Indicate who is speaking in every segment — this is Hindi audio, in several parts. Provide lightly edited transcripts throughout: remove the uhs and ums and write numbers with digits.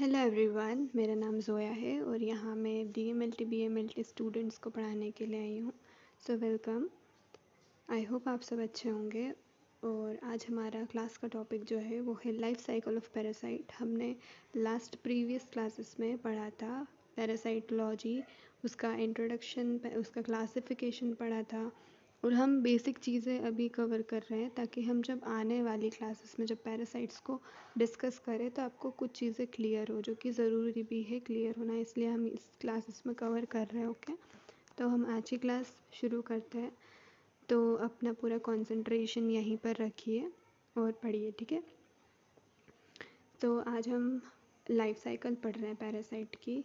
Speaker 1: हेलो एवरीवन, मेरा नाम ज़ोया है और यहाँ मैं DMLT BMLT स्टूडेंट्स को पढ़ाने के लिए आई हूँ। So welcome. आई होप आप सब अच्छे होंगे। और आज हमारा क्लास का टॉपिक जो है वो है लाइफ साइकिल ऑफ पैरासाइट। हमने लास्ट प्रीवियस क्लासेस में पढ़ा था पैरासाइटोलॉजी, उसका इंट्रोडक्शन, उसका क्लासिफिकेशन पढ़ा था और हम बेसिक चीज़ें अभी कवर कर रहे हैं ताकि हम जब आने वाली क्लासेस में जब पैरासाइट्स को डिस्कस करें तो आपको कुछ चीज़ें क्लियर हो, जो कि ज़रूरी भी है क्लियर होना, इसलिए हम इस क्लासेस में कवर कर रहे हैं। ओके, तो हम आज की क्लास शुरू करते हैं। तो अपना पूरा कंसंट्रेशन यहीं पर रखिए और पढ़िए, ठीक है। तो आज हम लाइफ साइकिल पढ़ रहे हैं पैरासाइट की,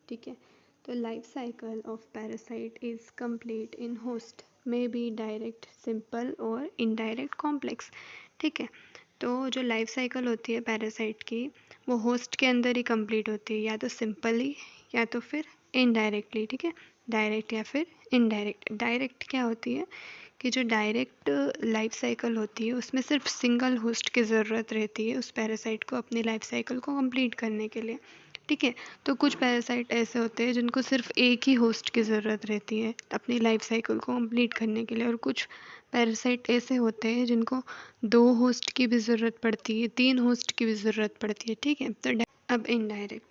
Speaker 1: ठीक है। तो life cycle of parasite is complete in host में बी डायरेक्ट, सिंपल और इनडायरेक्ट, कॉम्प्लेक्स, ठीक है। तो जो लाइफ साइकिल होती है पैरासाइट की वो होस्ट के अंदर ही कंप्लीट होती है, या तो सिंपली या तो फिर इनडायरेक्टली, ठीक है। डायरेक्ट या फिर इनडायरेक्ट। डायरेक्ट क्या होती है कि जो डायरेक्ट लाइफ साइकिल होती है उसमें सिर्फ सिंगल होस्ट की ज़रूरत रहती है उस पैरासाइट को अपनी लाइफ साइकिल को कंप्लीट करने के लिए, ठीक है। तो कुछ पैरासाइट ऐसे होते हैं जिनको सिर्फ एक ही होस्ट की ज़रूरत रहती है अपनी लाइफ साइकिल को कंप्लीट करने के लिए, और कुछ पैरासाइट ऐसे होते हैं जिनको 2 होस्ट की भी ज़रूरत पड़ती है, 3 होस्ट की भी ज़रूरत पड़ती है, ठीक है। तो अब indirect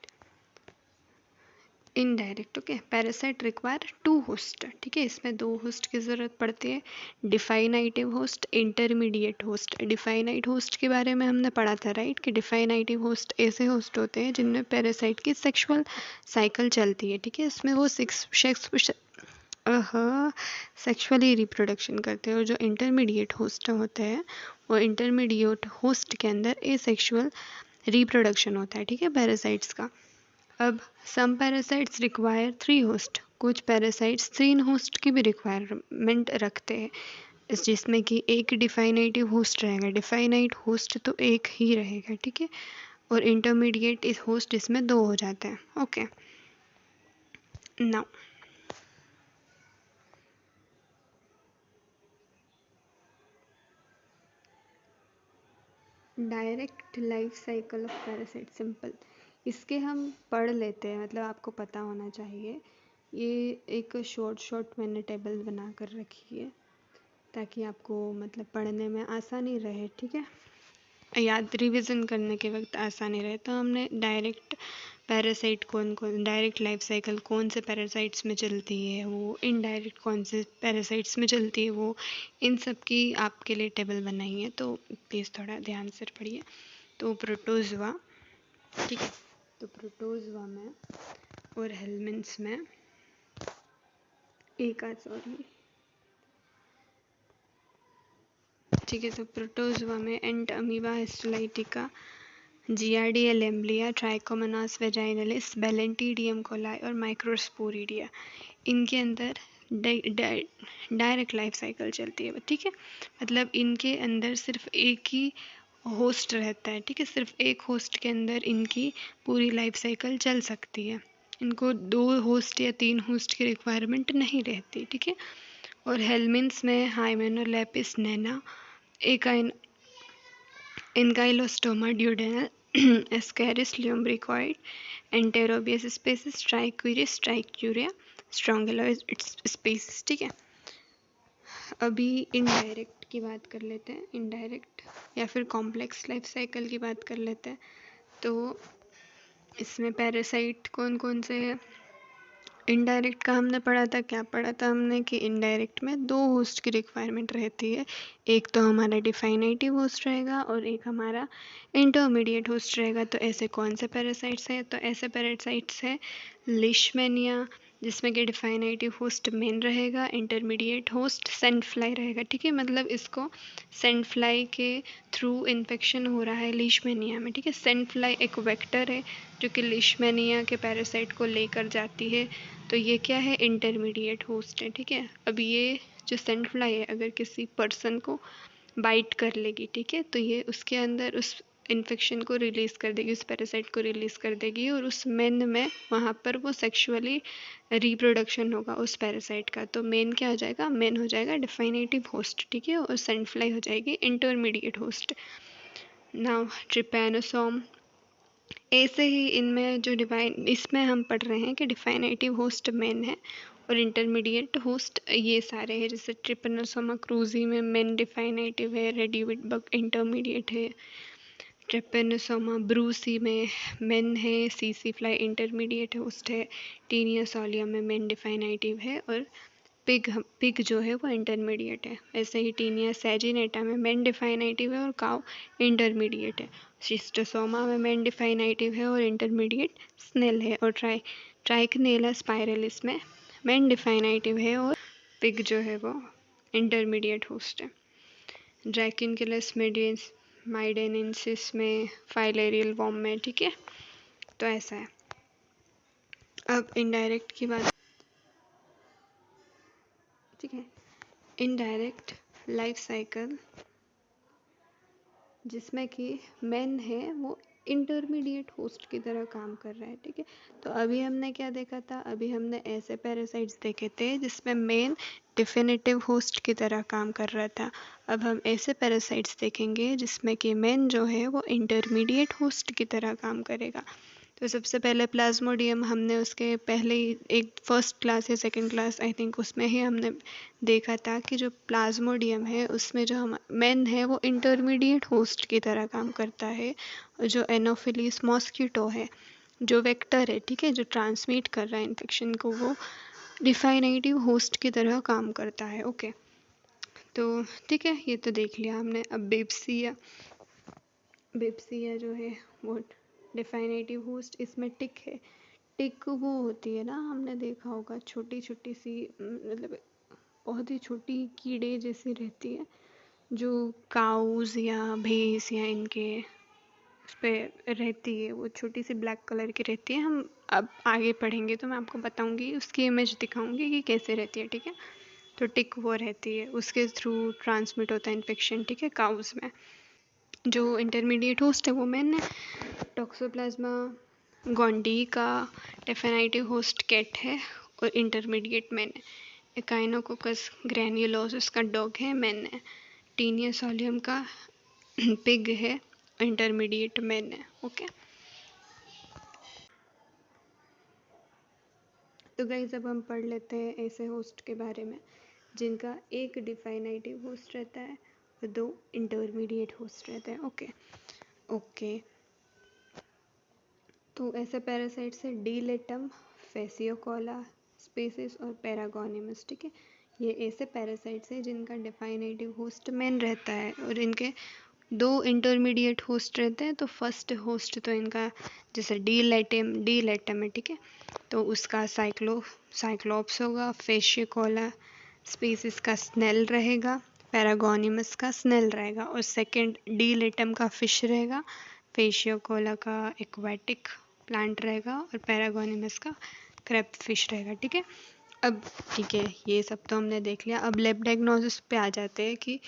Speaker 1: okay, parasite require 2 host, ठीक है। इसमें 2 होस्ट की ज़रूरत पड़ती है, definitive host, intermediate host. Definite host के बारे में हमने पढ़ा था, राइट, कि डिफाइनाइटिव होस्ट ऐसे होस्ट होते हैं जिनमें पैरासाइट की सेक्सुअल साइकिल चलती है, ठीक है। इसमें वो सेक्सुअली रिप्रोडक्शन करते हैं। और जो इंटरमीडिएट होस्ट होते हैं वो इंटरमीडिएट होस्ट के अंदर एसेक्सुअल रिप्रोडक्शन होता है, ठीक है, पैरासाइट्स का। अब सम पैरासाइट्स रिक्वायर 3 होस्ट, कुछ पैरासाइट्स 3 होस्ट की भी रिक्वायरमेंट रखते हैं, जिसमें कि एक डिफाइनेटिव होस्ट रहेगा। डिफाइनाइट होस्ट तो एक ही रहेगा, ठीक है, और इंटरमीडिएट इस होस्ट इसमें 2 हो जाते हैं। Okay, now direct life cycle of parasite, simple. इसके हम पढ़ लेते हैं, मतलब आपको पता होना चाहिए। ये एक शॉर्ट मैंने टेबल बना कर रखी है ताकि आपको मतलब पढ़ने में आसानी रहे, ठीक है, याद रिवीजन करने के वक्त आसानी रहे। तो हमने डायरेक्ट पैरासाइट कौन डायरेक्ट लाइफ साइकिल कौन से पैरासाइट्स में चलती है, वो इनडायरेक्ट कौन से पैरासाइट्स में चलती है, वो इन सब की आपके लिए टेबल बनाई है, तो प्लीज़ थोड़ा ध्यान से पढ़िए। तो प्रोटोजोआ, ठीक है, तो प्रोटोजोआ में और हेलमिन्थ्स में ठीक है। तो प्रोटोजोआ में entamoeba, histolytica, giardia lamblia, trichomonas vaginalis, balantidium coli और माइक्रोस्पोरिडिया, इनके अंदर डायरेक्ट लाइफ साइकिल चलती है, ठीक है। मतलब इनके अंदर सिर्फ एक ही होस्ट रहता है, ठीक है, सिर्फ एक होस्ट के अंदर इनकी पूरी लाइफ साइकिल चल सकती है। इनको 2 होस्ट या 3 होस्ट की रिक्वायरमेंट नहीं रहती, ठीक है। और हेलमिन्थ्स में hymenolepis nana, ancylostoma duodenale, ascaris lumbricoid, enterobius species, trichuris, trichiura, strongyloid species, ठीक है। अभी इनडायरेक्ट की बात कर लेते हैं, इनडायरेक्ट या फिर कॉम्प्लेक्स लाइफ साइकिल की बात कर लेते हैं। तो इसमें पैरासाइट कौन कौन से है। इनडायरेक्ट का हमने पढ़ा था, क्या पढ़ा था हमने, कि इनडायरेक्ट में 2 होस्ट की रिक्वायरमेंट रहती है। एक तो हमारा डिफाइनेटिव होस्ट रहेगा और एक हमारा इंटरमीडिएट होस्ट रहेगा। तो ऐसे कौन से पैरासाइट्स हैं, तो ऐसे पैरासाइट्स है लिशमेनिया, जिसमें कि डिफाइनेटिव होस्ट मेन रहेगा, इंटरमीडिएट होस्ट सेंट फ्लाई रहेगा, ठीक है। मतलब इसको सेंट फ्लाई के थ्रू इन्फेक्शन हो रहा है लीशमेनिया में, ठीक है। सेंट फ्लाई एक वेक्टर है जो कि लीशमेनिया के पैरासाइट को लेकर जाती है। तो ये क्या है, इंटरमीडिएट होस्ट है, ठीक है। अब ये जो सेंट फ्लाई है अगर किसी पर्सन को बाइट कर लेगी, ठीक है, तो ये उसके अंदर उस इन्फेक्शन को रिलीज़ कर देगी, उस पैरासाइट को रिलीज़ कर देगी, और उस मेन में वहाँ पर वो सेक्सुअली रिप्रोडक्शन होगा उस पैरासाइट का। तो मेन क्या हो जाएगा, मेन हो जाएगा डिफाइनेटिव होस्ट, ठीक है, और सेंट फ्लाई हो जाएगी इंटरमीडिएट होस्ट। नाउ ट्रिपैनोसोम, ऐसे ही इनमें जो इसमें हम पढ़ रहे हैं कि डिफाइनेटिव होस्ट मेन है और इंटरमीडिएट होस्ट ये सारे हैं। जैसे ट्रिपेनोसोमा क्रूजी में मेन डिफाइनेटिव है, रेडिविटबर्ग इंटरमीडिएट है, ट्रिपेनोसोमा ब्रूसी में मेन है, सीसी फ्लाई इंटरमीडिएट होस्ट है, टीनिया सोलिया में मेन डिफाइनेटिव है और पिग जो है वो इंटरमीडिएट है। ऐसे ही टीनिया सैजिनेटा में मेन डिफाइनेटिव है और काउ इंटरमीडिएट है। शिस्टोसोमा में मेन डिफाइनेटिव है और इंटरमीडिएट स्नेल है। और ट्राइकनेला स्पाइरलिस में मेन डिफाइनेटिव है और पिग जो है वो इंटरमीडिएट होस्ट है। ड्रैकिनकुलस माइडेनेंसिस में फाइलेरियल वॉर्म में, ठीक है। तो ऐसा है। अब इनडायरेक्ट की बात, ठीक है। इनडायरेक्ट लाइफ साइकिल जिसमें कि मेन है वो इंटरमीडिएट होस्ट की तरह काम कर रहा है, ठीक है। तो अभी हमने क्या देखा था, अभी हमने ऐसे पैरासाइट्स देखे थे जिसमें मेन डिफिनेटिव होस्ट की तरह काम कर रहा था। अब हम ऐसे पैरासाइट्स देखेंगे जिसमें कि मेन जो है वो इंटरमीडिएट होस्ट की तरह काम करेगा। तो सबसे पहले प्लाज्मोडियम हमने उसके पहले ही एक फर्स्ट क्लास या सेकंड क्लास आई थिंक उसमें ही हमने देखा था कि जो प्लाज्मोडियम है उसमें जो हम मेन है वो इंटरमीडिएट होस्ट की तरह काम करता है। और जो एनोफिलीस मॉस्किटो है जो वेक्टर है, ठीक है, जो ट्रांसमिट कर रहा है इन्फेक्शन को, वो डिफाइनेटिव होस्ट की तरह काम करता है। ओके, तो ठीक है, ये तो देख लिया हमने। अब बेप्सिया जो है वो डिफाइनेटिव होस्ट, इसमें टिक है। टिक वो होती है ना, हमने देखा होगा छोटी छोटी सी, मतलब बहुत ही छोटी कीड़े जैसी रहती है जो काउज या भैंस या इनके उस पर रहती है। वो छोटी सी ब्लैक कलर की रहती है। हम अब आगे पढ़ेंगे तो मैं आपको बताऊंगी, उसकी इमेज दिखाऊंगी कि कैसे रहती है, ठीक है। तो टिक वो रहती है, उसके थ्रू ट्रांसमिट होता है इन्फेक्शन, ठीक है, काउज में। जो इंटरमीडिएट होस्ट है वो मैन है। टॉक्सोप्लाज्मा गोंडी का डेफिनेटिव होस्ट कैट है और इंटरमीडिएट मैन है। एकाइनोकोकस ग्रैन्युलोसिस का डॉग है, मैन है। टीनिया सोलियम का पिग है, इंटरमीडिएट मैन है। ओके, तो गाइस अब हम पढ़ लेते हैं ऐसे होस्ट के बारे में जिनका एक डिफाइनेटिव होस्ट रहता है और दो इंटरमीडिएट होस्ट रहते हैं। ओके ओके, तो ऐसे पैरासाइट्स है डीलेटम, फेसियोकोला स्पेसिस और पैरागोनिमस, ठीक है। ये ऐसे पैरासाइट्स हैं जिनका डिफाइनेटिव होस्ट मेन रहता है और इनके दो इंटरमीडिएट होस्ट रहते हैं। तो फर्स्ट होस्ट तो इनका जैसे डीलेटम है, ठीक है, तो उसका साइक्लोप्स होगा। फेसियोकोला स्पीसीज का स्नेल रहेगा, पैरागोनिमस का स्नेल रहेगा और सेकंड डीलेटम का फिश रहेगा, फेसियोकोला का एक्वाटिक प्लांट रहेगा और पैरागोनिमस का क्रैब फिश रहेगा, ठीक है। अब ठीक है, ये सब तो हमने देख लिया। अब लैब डायग्नोसिस पे आ जाते हैं कि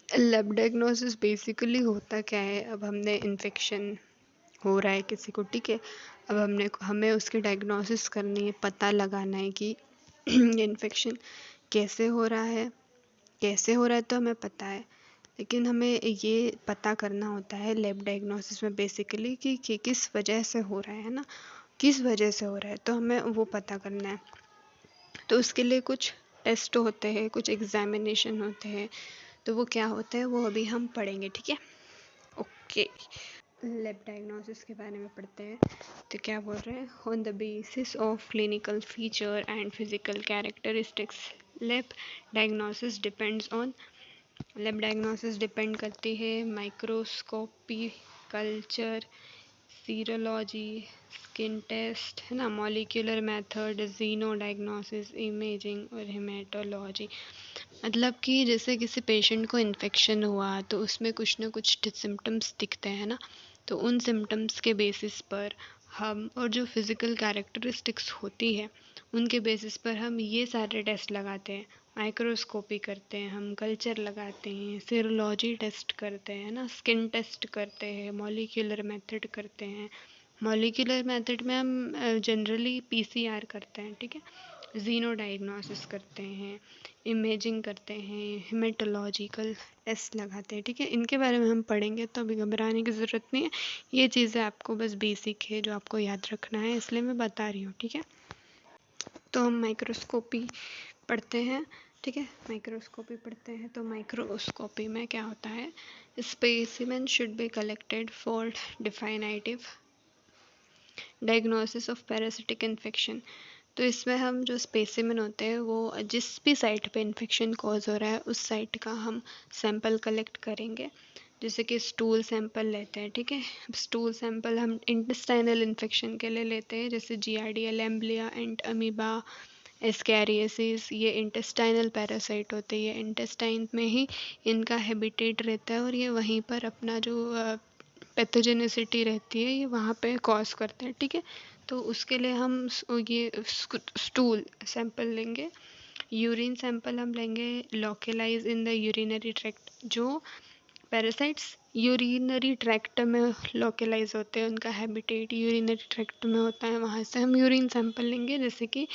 Speaker 1: लैब डायग्नोसिस बेसिकली होता क्या है। अब हमने इन्फेक्शन हो रहा है किसी को, ठीक है, अब हमें उसकी डायग्नोसिस करनी है, पता लगाना है कि ये इन्फेक्शन कैसे हो रहा है। तो हमें पता है, लेकिन हमें ये पता करना होता है लैब डायग्नोसिस में बेसिकली कि किस वजह से हो रहा है ना, किस वजह से हो रहा है, तो हमें वो पता करना है। तो उसके लिए कुछ टेस्ट होते हैं, कुछ एग्जामिनेशन होते हैं, तो वो क्या होता है वो अभी हम पढ़ेंगे, ठीक है। ओके, लैब डायग्नोसिस के बारे में पढ़ते हैं। तो क्या बोल रहे हैं, on the basis of clinical feature and physical characteristics lab diagnosis depend करती है microscopy, culture, serology, skin test, है ना, मॉलिक्यूलर मेथड, जीनो डायग्नोसिस, इमेजिंग और हेमेटोलॉजी। मतलब कि जैसे किसी पेशेंट को इन्फेक्शन हुआ तो उसमें कुछ ना कुछ सिम्टम्स दिखते हैं ना, तो उन सिम्टम्स के बेसिस पर हम, और जो फिज़िकल कैरेक्टरिस्टिक्स होती है उनके बेसिस पर हम ये सारे टेस्ट लगाते हैं। माइक्रोस्कोपी करते हैं, हम कल्चर लगाते हैं, सीरोलॉजी टेस्ट करते हैं ना, स्किन टेस्ट करते हैं, मॉलिक्यूलर मेथड करते हैं, मॉलिक्यूलर मेथड में हम जनरली पीसीआर करते हैं, ठीक है, जीनो डायग्नोसिस करते हैं, इमेजिंग करते हैं, हेमेटोलॉजिकल टेस्ट लगाते हैं, ठीक है। इनके बारे में हम पढ़ेंगे तो अभी घबराने की ज़रूरत नहीं है। ये चीज़ें आपको बस बेसिक है जो आपको याद रखना है, इसलिए मैं बता रही हूँ, ठीक है। तो हम माइक्रोस्कोपी पढ़ते हैं, ठीक है, माइक्रोस्कोपी पढ़ते हैं। तो माइक्रोस्कोपी में क्या होता है, specimen should be collected for definitive diagnosis of parasitic infection. तो इसमें हम जो स्पेसिमेन होते हैं वो जिस भी साइट पे इन्फेक्शन कॉज हो रहा है उस साइट का हम सैंपल कलेक्ट करेंगे। जैसे कि स्टूल सैंपल लेते हैं, ठीक है, स्टूल सैंपल हम इंटेस्टाइनल इन्फेक्शन के लिए लेते हैं, जैसे GRDL, एम्ब्लिया एंड अमीबा, एस्कैरियोसिस। ये इंटेस्टाइनल पैरासाइट होते हैं, ये इंटेस्टाइन में ही इनका हैबिटेट रहता है और ये वहीं पर अपना जो पैथोजेनिसिटी रहती है ये वहाँ पे कॉज करते हैं, ठीक है। तो उसके लिए हम ये स्टूल सैंपल लेंगे। यूरिन सैंपल हम लेंगे localise in the urinary tract. जो पैरासाइट्स यूरिनरी ट्रैक्ट में लोकलाइज होते हैं, उनका हैबिटेट यूरिनरी ट्रैक्ट में होता है, वहाँ से हम यूरिन सैंपल लेंगे, जैसे कि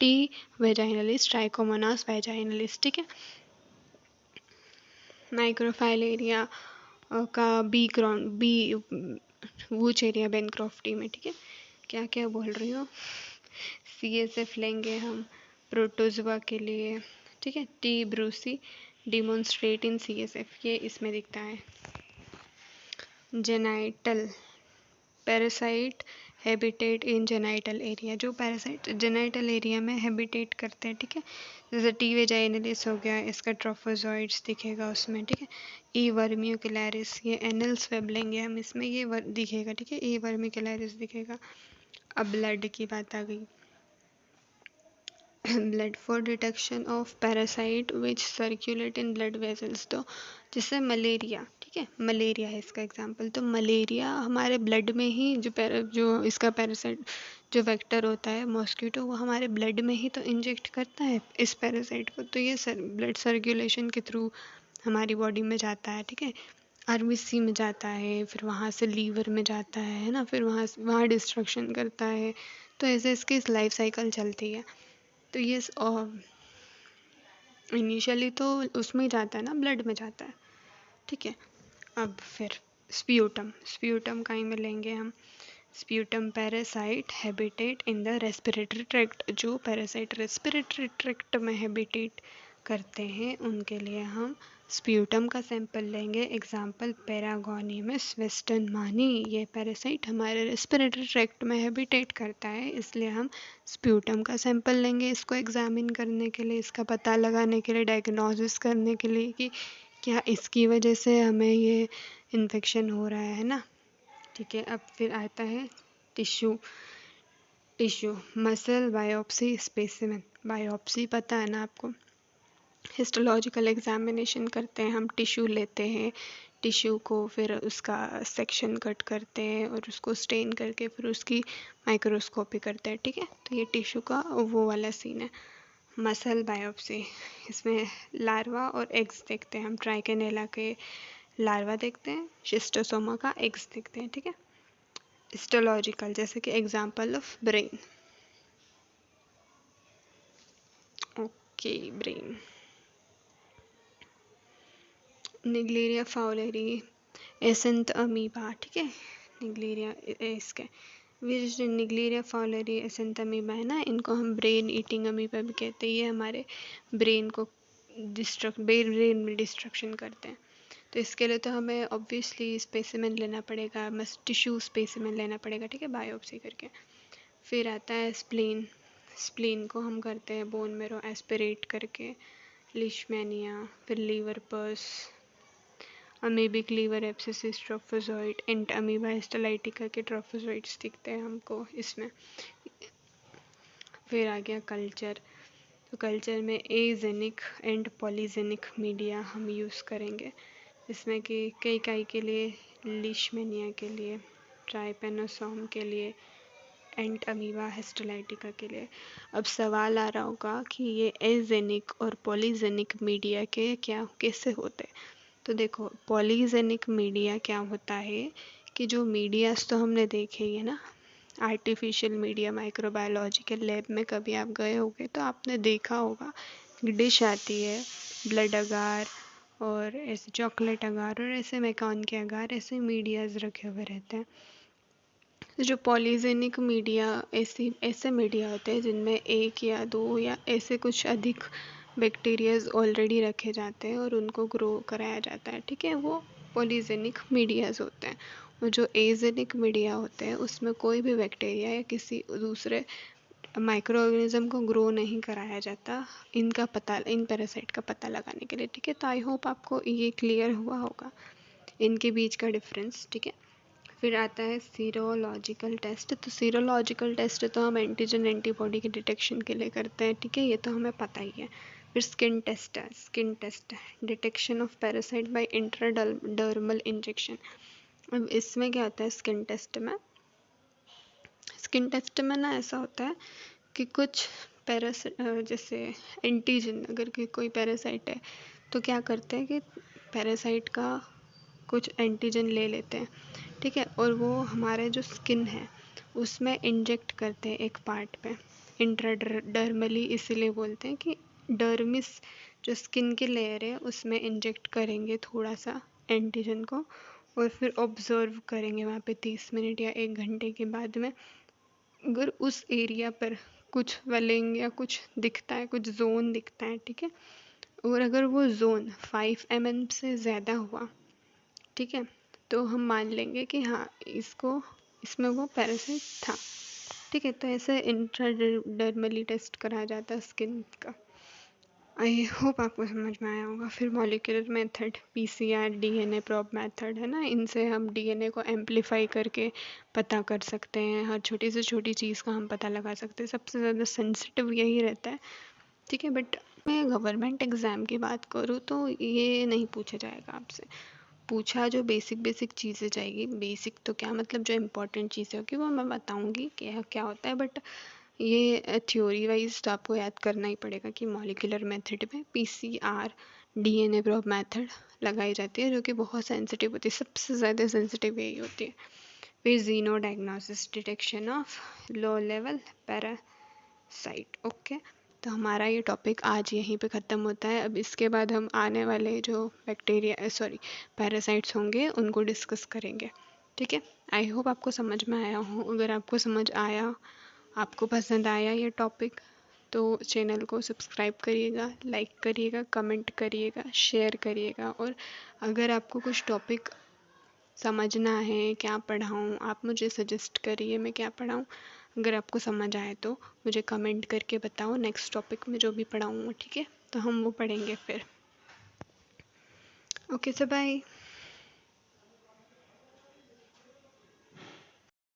Speaker 1: T. वेजाइनलिस, ट्राइकोमोनास वेजाइनलिस, ठीक है। माइक्रोफाइलेरिया का बी वूच एरिया बेनक्रॉफ्टी में, ठीक है। क्या क्या बोल रही हूँ, CSF लेंगे हम प्रोटोजोआ के लिए, ठीक है। T. ब्रूसी डिमोन्स्ट्रेट इन CSF, ये इसमें दिखता है। जेनाइटल पैरासाइट हैबिटेट इन जेनाइटल एरिया। जो पैरासाइट जेनाइटल एरिया में हैबिटेट करते हैं, ठीक है, जैसे T. वेजाइनलिस हो गया, इसका ट्रोफोजॉइड्स दिखेगा उसमें, ठीक है। E. वर्मिकुलरिस, ये एनल स्वेब लेंगे हम, इसमें ये दिखेगा, ठीक है, E. वर्मिकुलरिस दिखेगा। अब ब्लड की बात आ गई, blood for detection of parasite which circulate in blood vessels. तो जैसे मलेरिया, ठीक है, मलेरिया है इसका एग्जांपल। तो मलेरिया हमारे ब्लड में ही जो इसका पैरासाइट जो वेक्टर होता है मॉस्किटो, वो हमारे ब्लड में ही तो इंजेक्ट करता है इस पैरासाइट को। तो ये ब्लड सर्कुलेशन के थ्रू हमारी बॉडी में जाता है, ठीक है, RBC में जाता है, फिर वहाँ से लीवर में जाता है ना, फिर वहाँ डिस्ट्रक्शन करता है। तो ऐसे इसकी लाइफ साइकिल चलती है। तो ये इनिशियली तो उसमें ही जाता है ना, ब्लड में जाता है, ठीक है। अब फिर स्प्यूटम कहीं में लेंगे हम, sputum parasite habitat in the respiratory tract. जो पैरासाइट रेस्पिरेटरी ट्रैक्ट में हैबिटेट करते हैं उनके लिए हम स्प्यूटम का सैंपल लेंगे। एग्जाम्पल पैरागोनियमस वेस्टर्न मानी, ये पैरासाइट हमारे रेस्पिरेटरी ट्रैक्ट में हैबिटेट करता है, इसलिए हम स्प्यूटम का सैंपल लेंगे इसको एग्जामिन करने के लिए, इसका पता लगाने के लिए, डायग्नोसिस करने के लिए कि क्या इसकी वजह से हमें ये इन्फेक्शन हो रहा है ना, ठीक है। अब फिर आता है tissue muscle biopsy specimen. Biopsy पता है ना आपको, हिस्टोलॉजिकल एग्जामिनेशन करते हैं हम, टिश्यू लेते हैं, टिश्यू को फिर उसका सेक्शन कट करते हैं और उसको स्टेन करके फिर उसकी माइक्रोस्कोपी करते हैं, ठीक है। तो ये टिश्यू का वो वाला सीन है। मसल बायोप्सी, इसमें लार्वा और एग्स देखते हैं हम, ट्राइकेनेला के लार्वा देखते हैं, शिस्टोसोमा का एग्स देखते हैं, ठीक है। हिस्टोलॉजिकल, जैसे कि example of brain, okay, brain, naegleria fowleri acanthamoeba, ठीक है, निग्लेरिया इसके निग्लेरिया फाउलेरी एसेंथ अमीबा है ना, इनको हम ब्रेन ईटिंग अमीबा भी कहते हैं। ये हमारे ब्रेन को ब्रेन में डिस्ट्रक्शन करते हैं। तो इसके लिए तो हमें ऑब्वियसली स्पेसिमेन लेना पड़ेगा, मस्ट टिश्यू स्पेसिमेन लेना पड़ेगा, ठीक है, बायोप्सी करके। फिर आता है स्प्लीन को हम करते हैं बोन मेरो एस्पिरेट करके, लिशमैनिया, फिर लीवर पस, अमीबिक लीवर एब्सिसिस, ट्रोफोजॉइड, एंट अमीबा हिस्टोलाइटिका के ट्रोफोजॉइड्स दिखते हैं हमको इसमें। फिर आ गया कल्चर। तो कल्चर में एजेनिक एंड पॉलीजेनिक मीडिया हम यूज़ करेंगे, इसमें कि कई के लिए, लीशमेनिया के लिए, ट्राइपेनोसोम के लिए, एंट अमीबा हिस्टोलाइटिका के लिए। अब सवाल आ रहा होगा कि ये एजेनिक और पॉलीजेनिक मीडिया के क्या कैसे होते हैं। तो देखो, पॉलीजेनिक मीडिया क्या होता है कि जो मीडियाज़ तो हमने देखे ही है ना, आर्टिफिशियल मीडिया माइक्रोबायोलॉजिकल लैब में कभी आप गए होंगे तो आपने देखा होगा डिश आती है ब्लड अगार और ऐसे चॉकलेट अगार और ऐसे मैकॉन के अगार, ऐसे मीडियाज़ रखे हुए रहते हैं। तो जो पॉलीजेनिक मीडिया ऐसे मीडिया होते हैं जिनमें एक या दो या ऐसे कुछ अधिक बैक्टीरियाज ऑलरेडी रखे जाते हैं और उनको ग्रो कराया जाता है, ठीक है, वो पॉलीजेनिक मीडियाज होते हैं। और जो एजेनिक मीडिया होते हैं उसमें कोई भी बैक्टीरिया या किसी दूसरे माइक्रो ऑर्गेनिज्म को ग्रो नहीं कराया जाता इन पैरासाइट का पता लगाने के लिए, ठीक है। तो आई होप आपको ये क्लियर हुआ होगा इनके बीच का डिफरेंस, ठीक है। फिर आता है सीरोलॉजिकल टेस्ट। तो सीरोलॉजिकल टेस्ट तो हम एंटीजन एंटीबॉडी के डिटेक्शन के लिए करते हैं, ठीक है, ये तो हमें पता ही है। फिर स्किन टेस्ट है detection of parasite by intradermal injection. अब इसमें क्या होता है स्किन टेस्ट में ना ऐसा होता है कि कुछ जैसे एंटीजन, अगर कोई पैरासाइट है तो क्या करते हैं कि पैरासाइट का कुछ एंटीजन ले लेते हैं, ठीक है, और वो हमारे जो स्किन है उसमें इंजेक्ट करते हैं एक पार्ट पे इंट्राडर्मली, इसीलिए बोलते हैं कि डर्मिस जो स्किन की लेयर है उसमें इंजेक्ट करेंगे थोड़ा सा एंटीजन को और फिर ऑब्जर्व करेंगे वहाँ पे 30 मिनट या 1 घंटे के बाद में। अगर उस एरिया पर कुछ वेलिंग या कुछ दिखता है, कुछ जोन दिखता है, ठीक है, और अगर वो जोन 5 mm से ज़्यादा हुआ, ठीक है, तो हम मान लेंगे कि हाँ इसमें वो पैरासाइट था, ठीक है। तो ऐसे इंट्राडर्मली टेस्ट कराया जाता है स्किन का। आई होप आपको समझ में आया होगा। फिर molecular method PCR DNA probe method है ना, इनसे हम डीएनए को एम्पलीफाई करके पता कर सकते हैं, हर छोटी से छोटी चीज़ का हम पता लगा सकते हैं। सबसे ज़्यादा सेंसिटिव यही रहता है, ठीक है। बट मैं गवर्नमेंट एग्ज़ाम की बात करूँ तो ये नहीं पूछा जाएगा आपसे। पूछा जो बेसिक चीज़ें जाएगी, बेसिक तो क्या मतलब जो इम्पोर्टेंट चीज़ें होगी वो मैं बताऊँगी क्या क्या होता है, बट ये थ्योरी वाइज तो आपको याद करना ही पड़ेगा कि मॉलिक्यूलर मेथड में पीसीआर डीएनए प्रोब मेथड लगाई जाती है जो कि बहुत सेंसिटिव होती है, सबसे ज़्यादा सेंसिटिव यही होती है। फिर xenodiagnosis detection of low level parasite, okay. तो हमारा ये टॉपिक आज यहीं पे ख़त्म होता है। अब इसके बाद हम आने वाले जो पैरासाइट्स होंगे उनको डिस्कस करेंगे, ठीक है। आई होप आपको समझ में आया हो। अगर आपको समझ आया, आपको पसंद आया ये टॉपिक, तो चैनल को सब्सक्राइब करिएगा, लाइक करिएगा, कमेंट करिएगा, शेयर करिएगा। और अगर आपको कुछ टॉपिक समझना है, क्या पढ़ाऊँ, आप मुझे सजेस्ट करिए मैं क्या पढ़ाऊँ। अगर आपको समझ आए तो मुझे कमेंट करके बताओ नेक्स्ट टॉपिक में जो भी पढ़ाऊँ, ठीक है, तो हम वो पढ़ेंगे फिर। ओके, सो बाय।